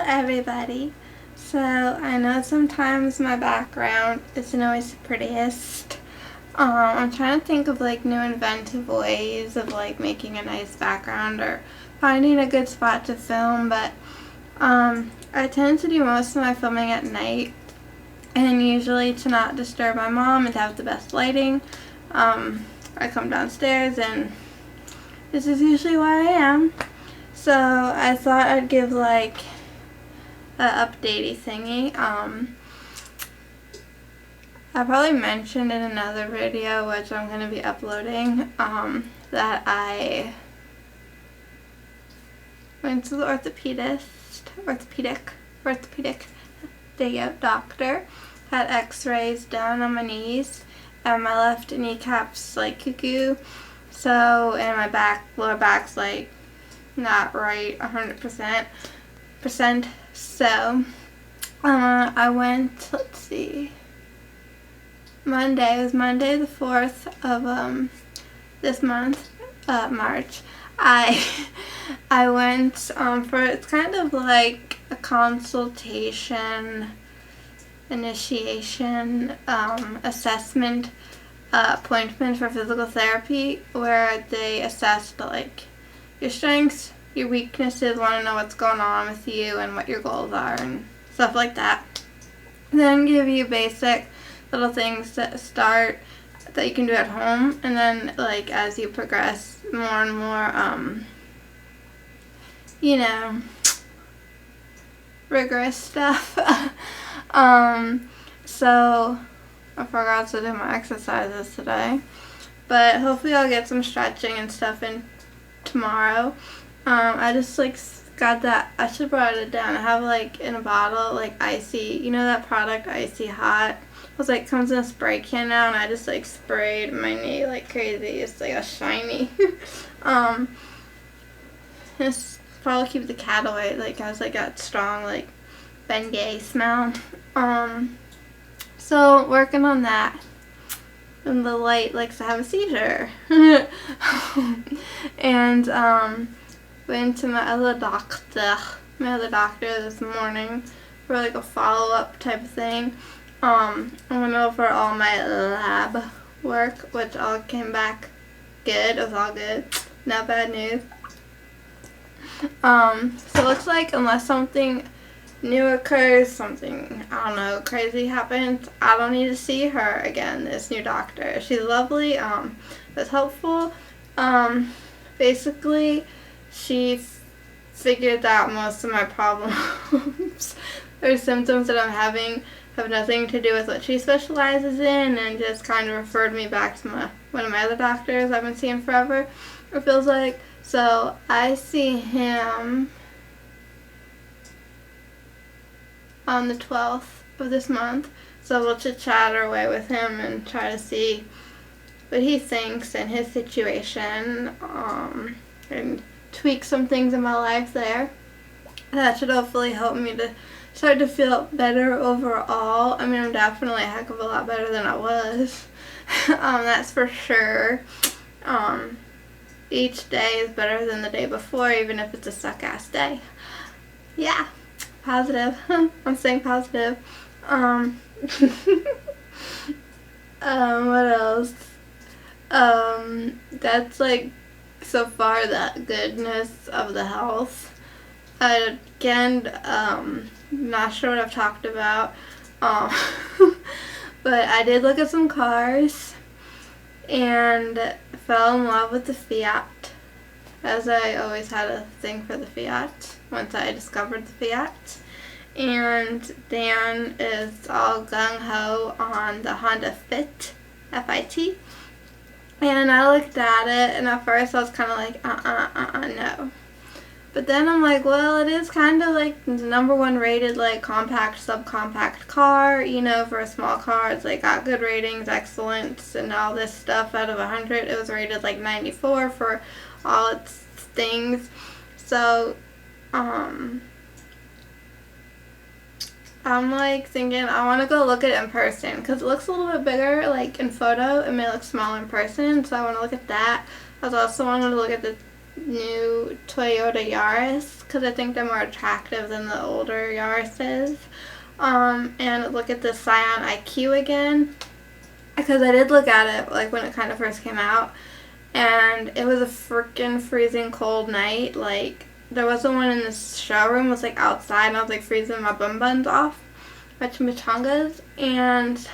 everybody. So I know sometimes my background isn't always the prettiest. I'm trying to think of like new inventive ways of like making a nice background or finding a good spot to film, but I tend to do most of my filming at night, and usually to not disturb my mom and to have the best lighting, I come downstairs and this is usually where I am. So I thought I'd give like a updatey thingy. I probably mentioned in another video, which I'm going to be uploading, that I went to the orthopedic doctor, had x-rays down on my knees, and my left kneecap's like cuckoo, so, and my lower back's like not right 100%. So, I went, let's see, it was Monday the 4th of this month, March. I went for, it's kind of like a consultation, initiation, assessment, appointment for physical therapy, where they assess like your strengths, your weaknesses, want to know what's going on with you and what your goals are and stuff like that. Then give you basic little things to start that you can do at home, and then like as you progress more and more rigorous stuff. So I forgot to do my exercises today, but hopefully I'll get some stretching and stuff in tomorrow. I just like got that, I should brought it down. I have like in a bottle like Icy, you know that product Icy Hot? It was like comes in a spray can now, and I just like sprayed my knee like crazy. It's like a shiny. Just probably keep the cat away. Like has like that strong like Bengay smell. So working on that. And the light likes to have a seizure. And went to my other doctor this morning for like a follow-up type of thing. I went over all my lab work, which all came back good. It was all good. No bad news. So it looks like unless something new occurs, something, I don't know, crazy happens, I don't need to see her again, this new doctor. She's lovely, was helpful. Basically, she figured out most of my problems or symptoms that I'm having have nothing to do with what she specializes in, and just kind of referred me back to one of my other doctors I've been seeing forever, it feels like. So I see him on the 12th of this month, so we'll chit-chat our way with him and try to see what he thinks and his situation, and tweak some things in my life there. That should hopefully help me to start to feel better overall. I mean, I'm definitely a heck of a lot better than I was. That's for sure. Each day is better than the day before, even if it's a suck-ass day. Yeah, positive. I'm staying positive. What else? That's like so far the goodness of the health. Again, not sure what I've talked about, but I did look at some cars and fell in love with the Fiat, as I always had a thing for the Fiat once I discovered the Fiat. And Dan is all gung-ho on the Honda Fit, F-I-T. And I looked at it, and at first I was kind of like, no. But then I'm like, well, it is kind of like the #1 rated like compact, subcompact car, you know, for a small car. It's like got good ratings, excellence, and all this stuff. Out of 100, it was rated like 94 for all its things. So, I'm like thinking I want to go look at it in person, because it looks a little bit bigger like in photo. It may look small in person, so I want to look at that. I was also wanting to look at the new Toyota Yaris because I think they're more attractive than the older Yaris's. And look at the Scion IQ again because I did look at it like when it kind of first came out, and it was a freaking freezing cold night. Like, there wasn't one in the showroom, it was like outside, and I was like freezing my bum buns off, my chimichangas, and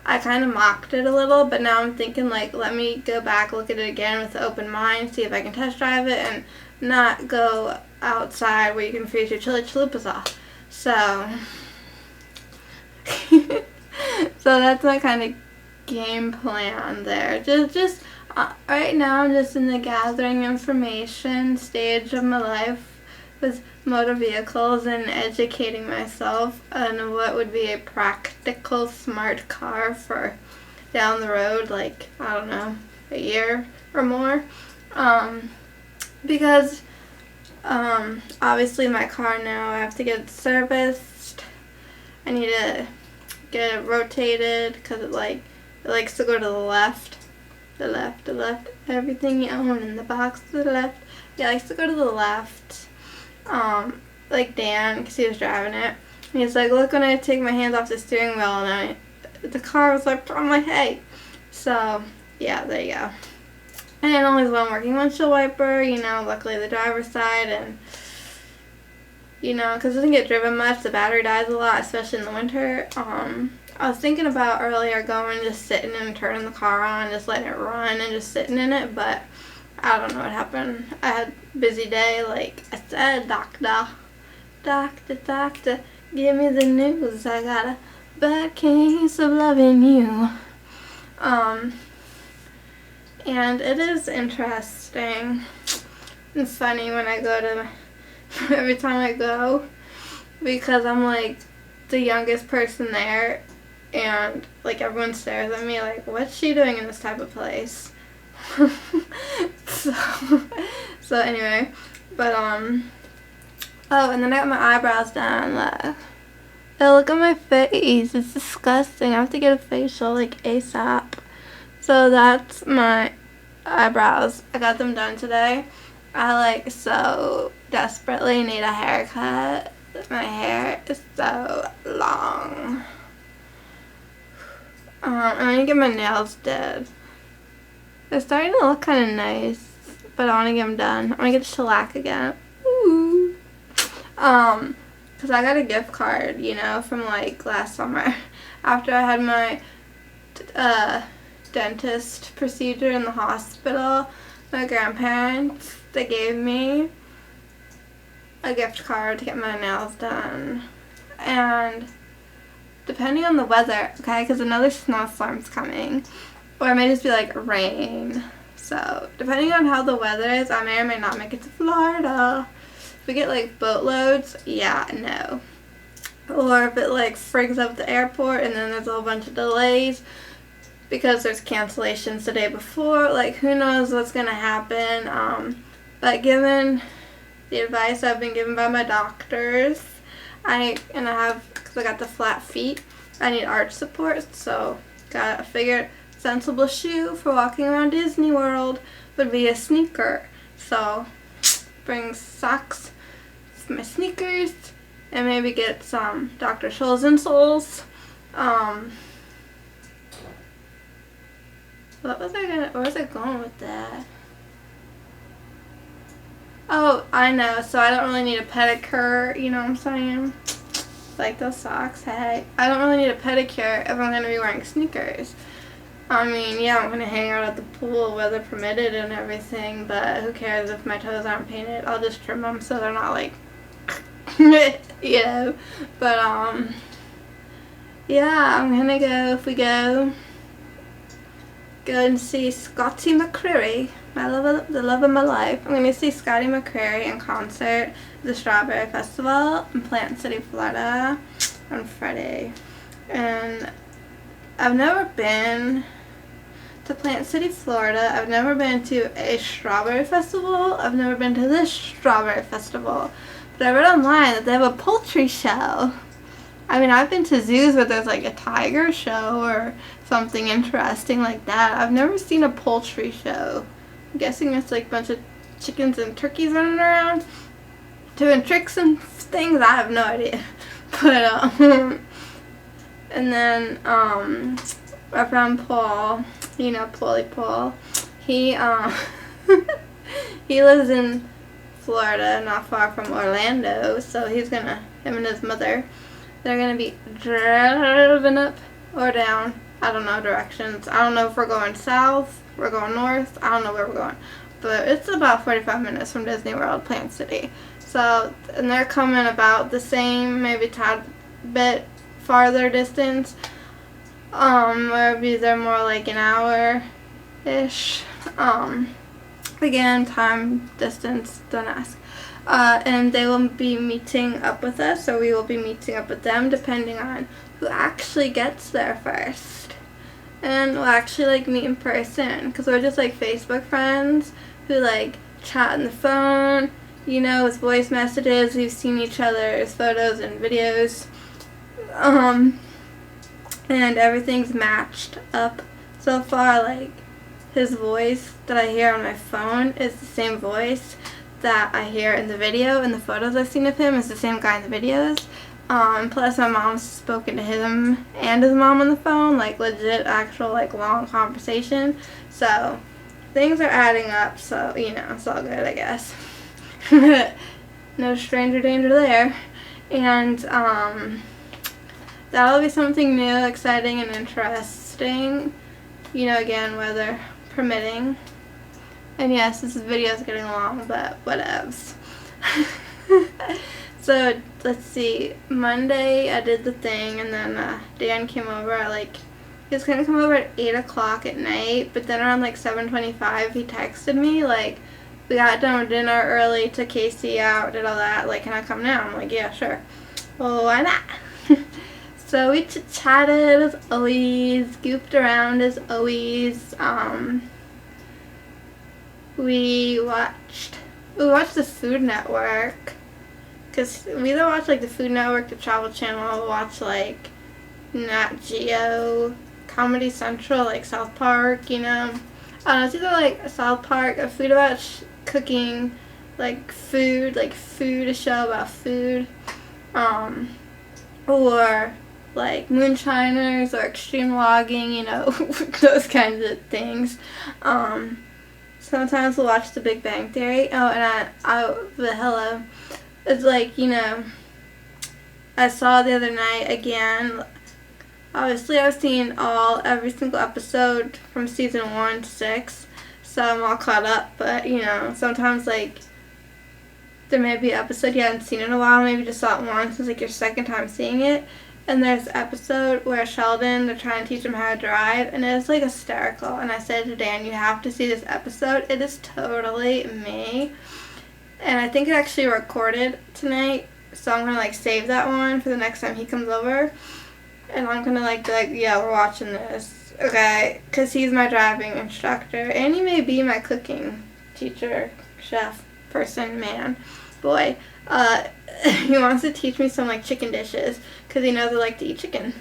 I kind of mocked it a little, but now I'm thinking, like, let me go back, look at it again with an open mind, see if I can test drive it, and not go outside where you can freeze your chili chalupas off. So, so that's my kind of game plan there. Just right now I'm just in the gathering information stage of my life with motor vehicles and educating myself on what would be a practical smart car for down the road, like, I don't know, a year or more. Because obviously my car now, I have to get it serviced. I need to get it rotated because it likes to go to the left. The left. Everything you own in the box to the left. Yeah, it likes to go to the left. Like Dan, because he was driving it. And he's like, look, when I take my hands off the steering wheel, and the car was like, I'm like, hey. So, yeah, there you go. And only one working windshield wiper, you know, luckily the driver's side, and, you know, because it doesn't get driven much, the battery dies a lot, especially in the winter. I was thinking about earlier going, just sitting and turning the car on, just letting it run and just sitting in it, but I don't know what happened. I had a busy day, like I said, doctor, give me the news. I got a bad case of loving you. And it is interesting and funny when I go to, every time I go, because I'm like the youngest person there, and like everyone stares at me like, what's she doing in this type of place? so anyway, but oh, and then I got my eyebrows done. Like, oh, look at my face, it's disgusting. I have to get a facial like ASAP. So that's my eyebrows. I got them done today. I like so desperately need a haircut. My hair is so long. I need to get my nails did. They're starting to look kind of nice, but I want to get them done. I want to get shellac again. Ooh. Because I got a gift card, you know, from like last summer. After I had my dentist procedure in the hospital, my grandparents, they gave me a gift card to get my nails done. And depending on the weather, okay, because another snowstorm's coming, or it may just be like rain. So depending on how the weather is, I may or may not make it to Florida. If we get like boatloads, yeah, no. Or if it like frigs up the airport and then there's a whole bunch of delays because there's cancellations the day before, like who knows what's gonna happen. But given the advice I've been given by my doctors, because I got the flat feet, I need arch support, so got figured sensible shoe for walking around Disney World would be a sneaker. So bring socks, my sneakers, and maybe get some Dr. Scholl's insoles. Where was I going with that? Oh, I know, so I don't really need a pedicure, you know what I'm saying? Like those socks, hey. I don't really need a pedicure if I'm going to be wearing sneakers. I mean, yeah, I'm going to hang out at the pool, weather permitted and everything, but who cares if my toes aren't painted? I'll just trim them so they're not like, you know. But, yeah, I'm going to go, if we go and see Scotty McCreery, the love of my life. I'm going to see Scotty McCreery in concert at the Strawberry Festival in Plant City, Florida on Friday. And I've never been to Plant City, Florida. I've never been to a strawberry festival. I've never been to this strawberry festival. But I read online that they have a poultry show. I mean, I've been to zoos where there's like a tiger show or something interesting like that. I've never seen a poultry show I'm guessing it's like a bunch of chickens and turkeys running around doing tricks and things. I have no idea. But, and then, my friend Paul, you know, Paulie Paul, he, he lives in Florida, not far from Orlando, so he's gonna, him and his mother, they're gonna be driving up or down, I don't know directions. I don't know if we're going south, we're going north, I don't know where we're going, but it's about 45 minutes from Disney World, Plant City. So, and they're coming about the same, maybe a tad bit farther distance, maybe they're more like an hour-ish, again, time, distance, don't ask. And they will be meeting up with us, or we will be meeting up with them, depending on who actually gets there first. And we'll actually, like, meet in person, because we're just, like, Facebook friends who, like, chat on the phone, you know, with voice messages. We've seen each other's photos and videos, and everything's matched up so far. Like, his voice that I hear on my phone is the same voice that I hear in the video, and the photos I've seen of him is the same guy in the videos. Plus my mom's spoken to him and his mom on the phone, like legit, actual, like long conversation. So things are adding up, so, you know, it's all good, I guess. No stranger danger there. And that'll be something new, exciting, and interesting. You know, again, weather permitting. And yes, this video is getting long, but whatevs. So, let's see. Monday, I did the thing, and then Dan came over at, like, he was going to come over at 8 o'clock at night, but then around, like, 7:25, he texted me, like, we got done with dinner early, took Casey out, did all that, like, can I come now? I'm like, yeah, sure. Well, why not? So we chatted as always, goofed around as always. We watched the Food Network, because we either watch, like, the Food Network, the Travel Channel, watch, like, Nat Geo, Comedy Central, like South Park, you know. I don't know, it's either, like, South Park, a food about cooking, like, food, a show about food, or, like, moonshiners, or extreme logging, you know, those kinds of things. Sometimes we'll watch The Big Bang Theory. Oh, and hello. It's like, you know, I saw the other night again. Obviously, I've seen every single episode from season 1 to 6, so I'm all caught up. But, you know, sometimes, like, there may be an episode you haven't seen in a while, maybe just saw it once, it's like your second time seeing it. And there's an episode where Sheldon, they're trying to teach him how to drive, and it's, like, hysterical. And I said to Dan, you have to see this episode. It is totally me. And I think it actually recorded tonight, so I'm going to, like, save that one for the next time he comes over. And I'm going to, like, be like, yeah, we're watching this. Okay? Because he's my driving instructor, and he may be my cooking teacher, chef, person, man, boy. He wants to teach me some, like, chicken dishes, because he knows I like to eat chicken.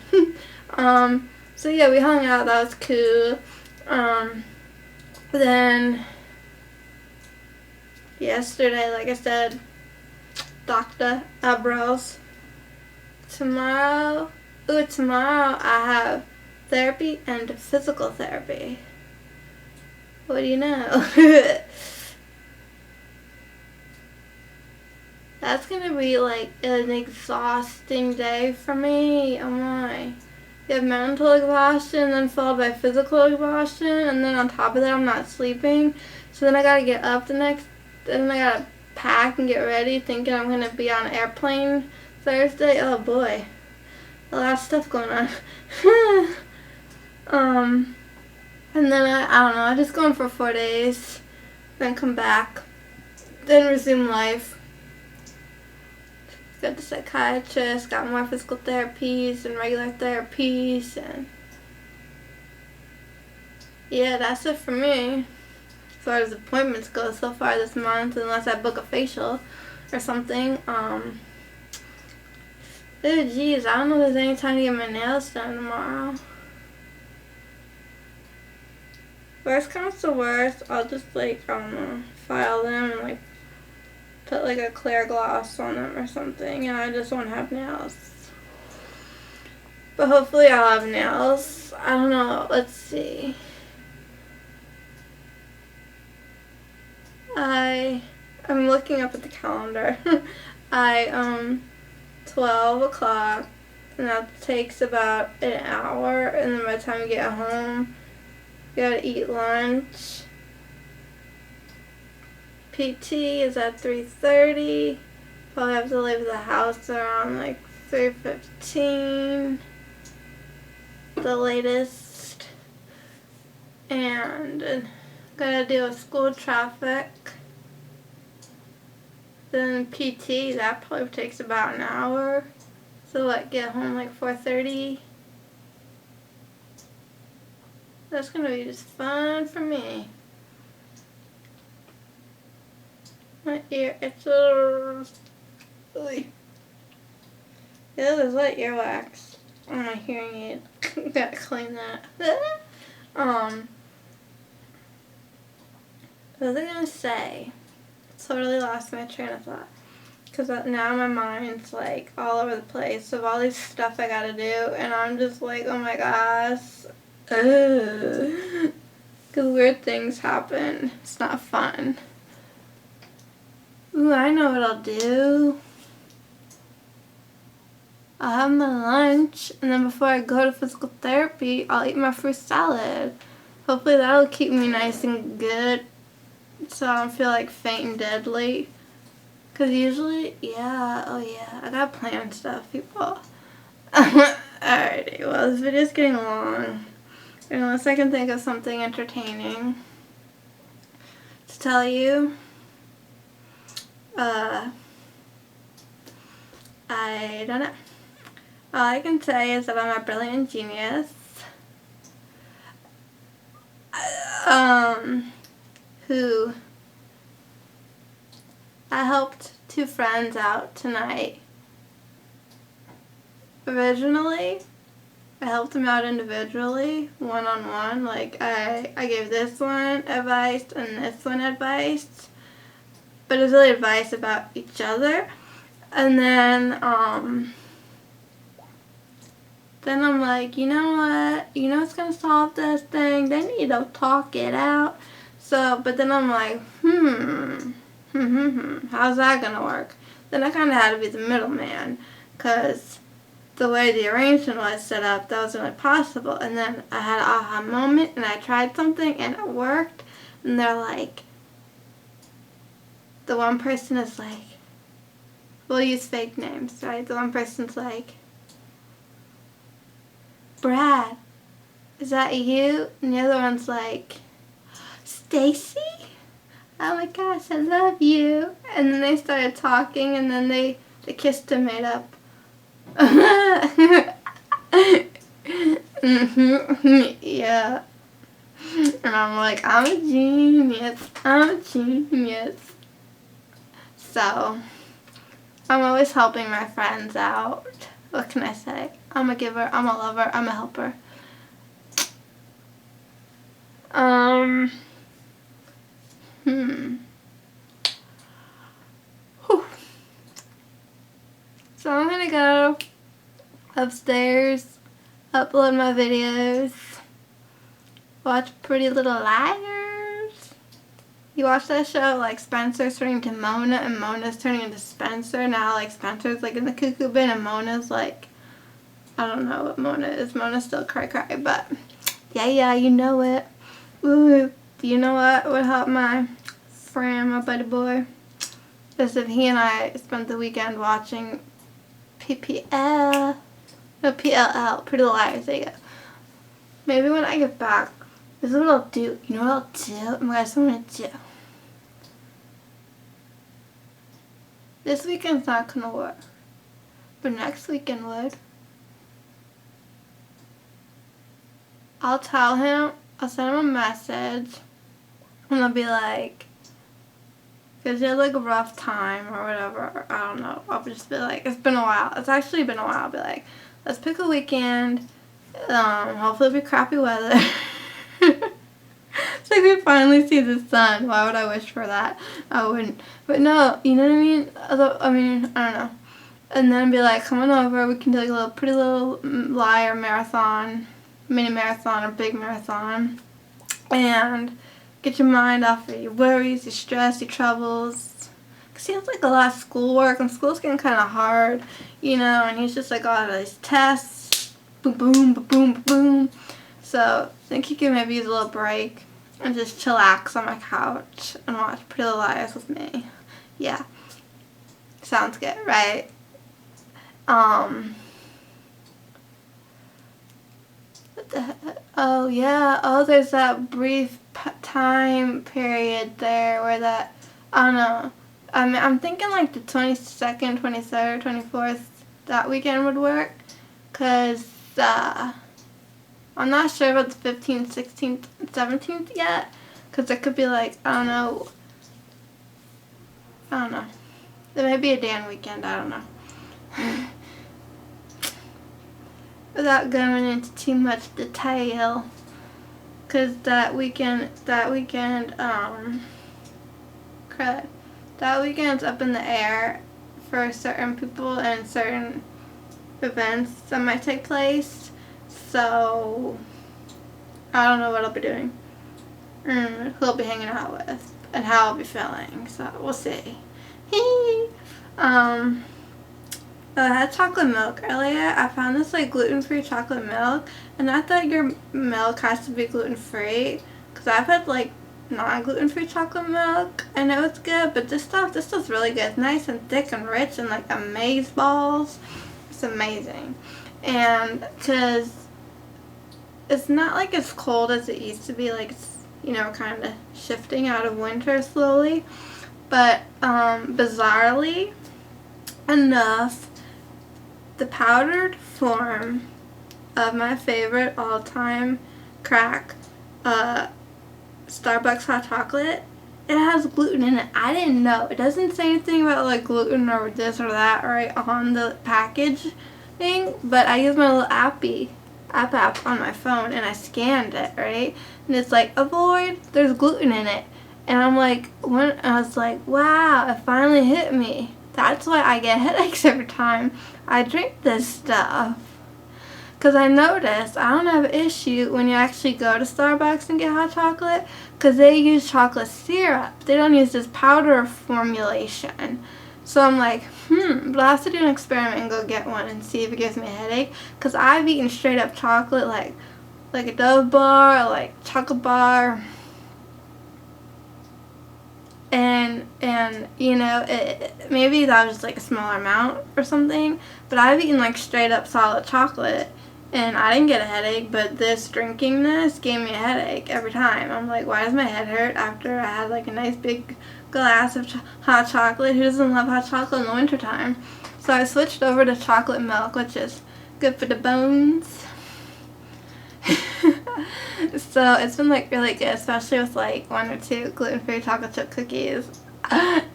So yeah, we hung out, that was cool. Then, yesterday, like I said, Dr. Abrams. Tomorrow I have therapy and physical therapy. What do you know? That's gonna be, like, an exhausting day for me. Oh my. You have mental exhaustion, then followed by physical exhaustion, and then on top of that, I'm not sleeping. So then I gotta get up then I gotta pack and get ready, thinking I'm gonna be on an airplane Thursday. Oh boy. A lot of stuff going on. And then I don't know, I'm just going for 4 days, then come back, then resume life. Got the psychiatrist, got more physical therapies and regular therapies, and yeah, that's it for me as far as appointments go so far this month, unless I book a facial or something. Oh geez, I don't know if there's any time to get my nails done tomorrow. Worst comes to worst, I'll just like, I don't know, file them and like put like a clear gloss on them or something, and I just won't have nails. But hopefully I'll have nails. I don't know, let's see. I'm looking up at the calendar. 12 o'clock, and that takes about an hour, and then by the time you get home, you gotta eat lunch. PT is at 3:30. Probably have to leave the house around like 3:15, the latest. And gotta deal with school traffic. Then PT, that probably takes about an hour. So like get home like 4:30. That's gonna be just fun for me. My ear, it's a little... Yeah, there's like earwax on my hearing aid. Gotta clean that. What was I gonna say? Totally lost my train of thought. Because now my mind's like all over the place of all these stuff I gotta do, and I'm just like, oh my gosh. Because weird things happen. It's not fun. Ooh, I know what I'll do. I'll have my lunch, and then before I go to physical therapy, I'll eat my fruit salad. Hopefully that'll keep me nice and good, so I don't feel like faint and deadly. Because usually, yeah, oh yeah, I gotta plan stuff, people. Alrighty, well, this video's getting long. Unless I can think of something entertaining to tell you. I don't know. All I can say is that I'm a brilliant genius. Who I helped two friends out tonight. Originally, I helped them out individually, one-on-one. Like, I gave this one advice and this one advice. But it was really advice about each other. And then I'm like, you know what? You know what's going to solve this thing? They need to talk it out. So, but then I'm like, how's that going to work? Then I kind of had to be the middleman, because the way the arrangement was set up, that wasn't really possible. And then I had an aha moment, and I tried something, and it worked. And they're like, the one person is like, we'll use fake names, right? The one person's like, Brad, is that you? And the other one's like, Stacy? Oh my gosh, I love you. And then they started talking, and then they kissed and made up. Yeah. And I'm like, I'm a genius. I'm a genius. So, I'm always helping my friends out. What can I say? I'm a giver, I'm a lover, I'm a helper. Whew. So I'm gonna go upstairs, upload my videos, watch Pretty Little Liars. You watch that show, like Spencer's turning into Mona and Mona's turning into Spencer. Now like Spencer's like in the cuckoo bin and Mona's like, I don't know what Mona is. Mona's still cry, but yeah, you know it. Ooh, you know what would help my friend, my buddy boy? Is if he and I spent the weekend watching PLL, Pretty Little Liars, there you go. Maybe when I get back, this is what I'll do. You know what I'll do? Oh my gosh, what I'm going to do. This weekend's not going to work, but next weekend would. I'll tell him, I'll send him a message, and I'll be like, because he had like a rough time or whatever, I don't know. I'll just be like, it's been a while. It's actually been a while. I'll be like, let's pick a weekend. Hopefully it'll be crappy weather. like we finally see the sun. Why would I wish for that? I wouldn't. But no, you know what I mean? I don't know. And then be like, come on over. We can do like a pretty little liar marathon, mini marathon or big marathon, and get your mind off of your worries, your stress, your troubles. Cause he has like a lot of schoolwork, and school's getting kind of hard, you know. And he's just like all of these tests, boom, boom, boom, boom, boom. So I think he can maybe use a little break and just chillax on my couch and watch Pretty Little Liars with me. Yeah, sounds good, right? What the heck? Oh yeah. Oh, there's that brief time period there where that, I don't know. I'm thinking like the 22nd, 23rd, 24th, that weekend would work. Cause I'm not sure about the 15th, 16th, 17th yet. Cause it could be like, I don't know. There may be a Dan weekend. I don't know. Without going into too much detail, cause that weekend's up in the air for certain people and certain events that might take place. So I don't know what I'll be doing, who I'll be hanging out with, and how I'll be feeling. So we'll see. I had chocolate milk earlier. I found this like gluten-free chocolate milk, and I thought your milk has to be gluten-free, because I've had like non-gluten-free chocolate milk and it was good, but this stuff's really good. It's nice and thick and rich and like amaze balls. It's amazing. And because it's not like as cold as it used to be, like it's, you know, kind of shifting out of winter slowly, but bizarrely enough, the powdered form of my favorite all-time crack, Starbucks hot chocolate, it has gluten in it. I didn't know. It doesn't say anything about like gluten or this or that right on the package thing, but I used my little app on my phone and I scanned it, right? And it's like, avoid, there's gluten in it. And I'm like, I was like, wow, it finally hit me. That's why I get headaches every time I drink this stuff. Because I noticed I don't have an issue when you actually go to Starbucks and get hot chocolate, because they use chocolate syrup. They don't use this powder formulation. So I'm like, but I'll have to do an experiment and go get one and see if it gives me a headache. Because I've eaten straight up chocolate, like a Dove bar or like chocolate bar. And you know, maybe that was just like a smaller amount or something, but I've eaten like straight up solid chocolate and I didn't get a headache, but drinking this gave me a headache every time. I'm like, why does my head hurt after I had like a nice big glass of hot chocolate? Who doesn't love hot chocolate in the wintertime? So I switched over to chocolate milk, which is good for the bones. So it's been like really good, especially with like 1 or 2 gluten-free chocolate chip cookies.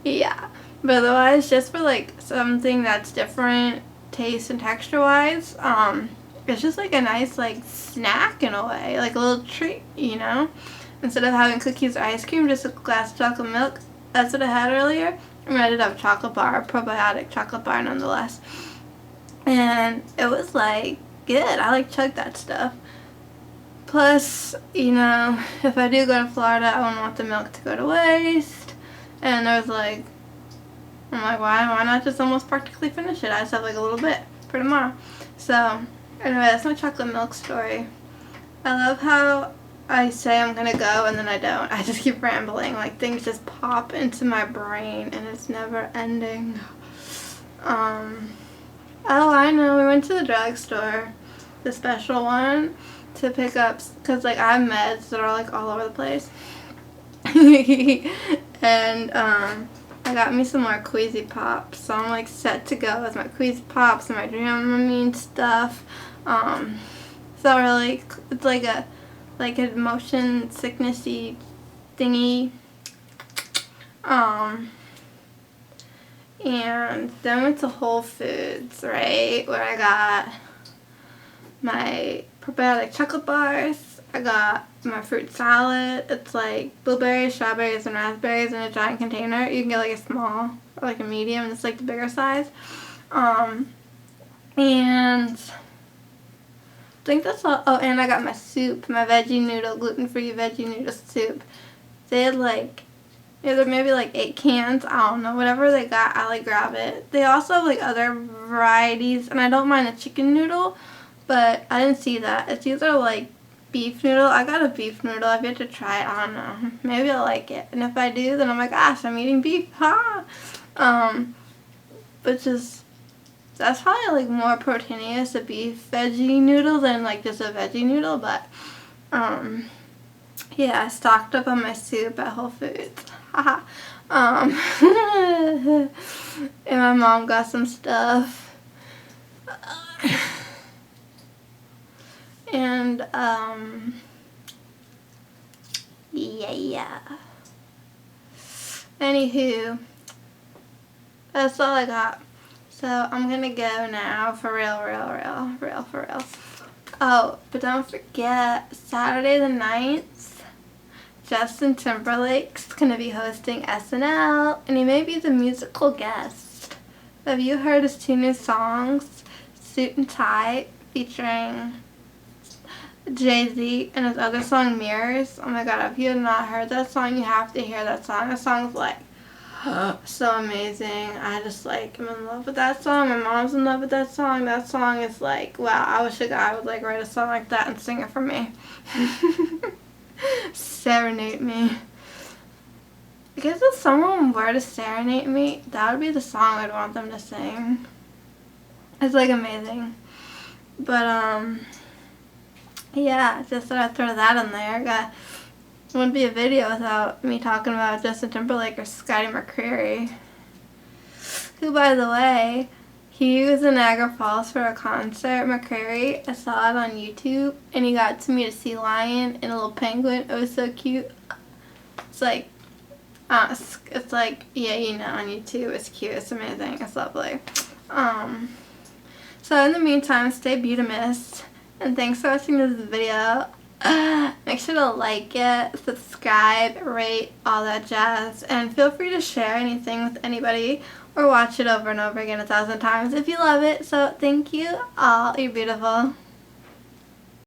Yeah, but otherwise, just for like something that's different taste and texture wise, it's just like a nice like snack in a way, like a little treat, you know. Instead of having cookies or ice cream, just a glass of chocolate milk. That's what I had earlier. And I did have a chocolate bar, a probiotic chocolate bar nonetheless, and it was like good. I like chug that stuff. Plus, you know, if I do go to Florida, I wouldn't want the milk to go to waste. And I was like, I'm like, why not just almost practically finish it? I just have like a little bit for tomorrow. So, anyway, that's my chocolate milk story. I love how I say I'm gonna go and then I don't. I just keep rambling. Like, things just pop into my brain and it's never ending. Oh, I know. We went to the drugstore, the special one, to pick up, because like I have meds that are like all over the place. And I got me some more Queasy Pops, so I'm like set to go with my Queasy Pops and my Dramamine stuff. So really, it's like a motion sicknessy thingy. And then went to Whole Foods, right, where I got my probiotic chocolate bars I got my fruit salad. It's like blueberries, strawberries, and raspberries in a giant container. You can get like a small or like a medium, and it's like the bigger size. And I think that's all. Oh, and I got my soup, my veggie noodle, gluten-free veggie noodle soup. They had like either maybe like 8 cans. I don't know. Whatever they got, I like grab it. They also have like other varieties, and I don't mind a chicken noodle, but I didn't see that. It's either like beef noodle. I got a beef noodle. I've yet to try it. I don't know. Maybe I'll like it. And if I do, then oh my gosh, I'm eating beef. Ha! But just, that's probably like more proteinous, a beef veggie noodle, than like just a veggie noodle. But yeah, I stocked up on my soup at Whole Foods. Haha. And my mom got some stuff. And yeah. Anywho, that's all I got. So I'm gonna go now for real. Oh, but don't forget, Saturday the 9th, Justin Timberlake's gonna be hosting SNL, and he may be the musical guest. Have you heard his 2 new songs, Suit and Tie, featuring Jay-Z, and his other song, Mirrors? Oh my god, if you have not heard that song, you have to hear that song. That song's like so amazing. I just like am in love with that song. My mom's in love with that song. That song is like, wow, I wish a guy would like write a song like that and sing it for me. Serenade me. I guess if someone were to serenade me, that would be the song I'd want them to sing. It's like amazing. But yeah, just thought I'd throw that in there. Wouldn't be a video without me talking about Justin Timberlake or Scotty McCreery, who, by the way, he was in Niagara Falls for a concert. McCreery, I saw it on YouTube, and he got to meet a sea lion and a little penguin. It was so cute. It's like, yeah, you know, on YouTube, it's cute, it's amazing, it's lovely. So in the meantime, stay beautimist, and thanks for watching this video. Make sure to like it, subscribe, rate, all that jazz, and feel free to share anything with anybody or watch it over and over again 1,000 times if you love it. So thank you all. You're beautiful.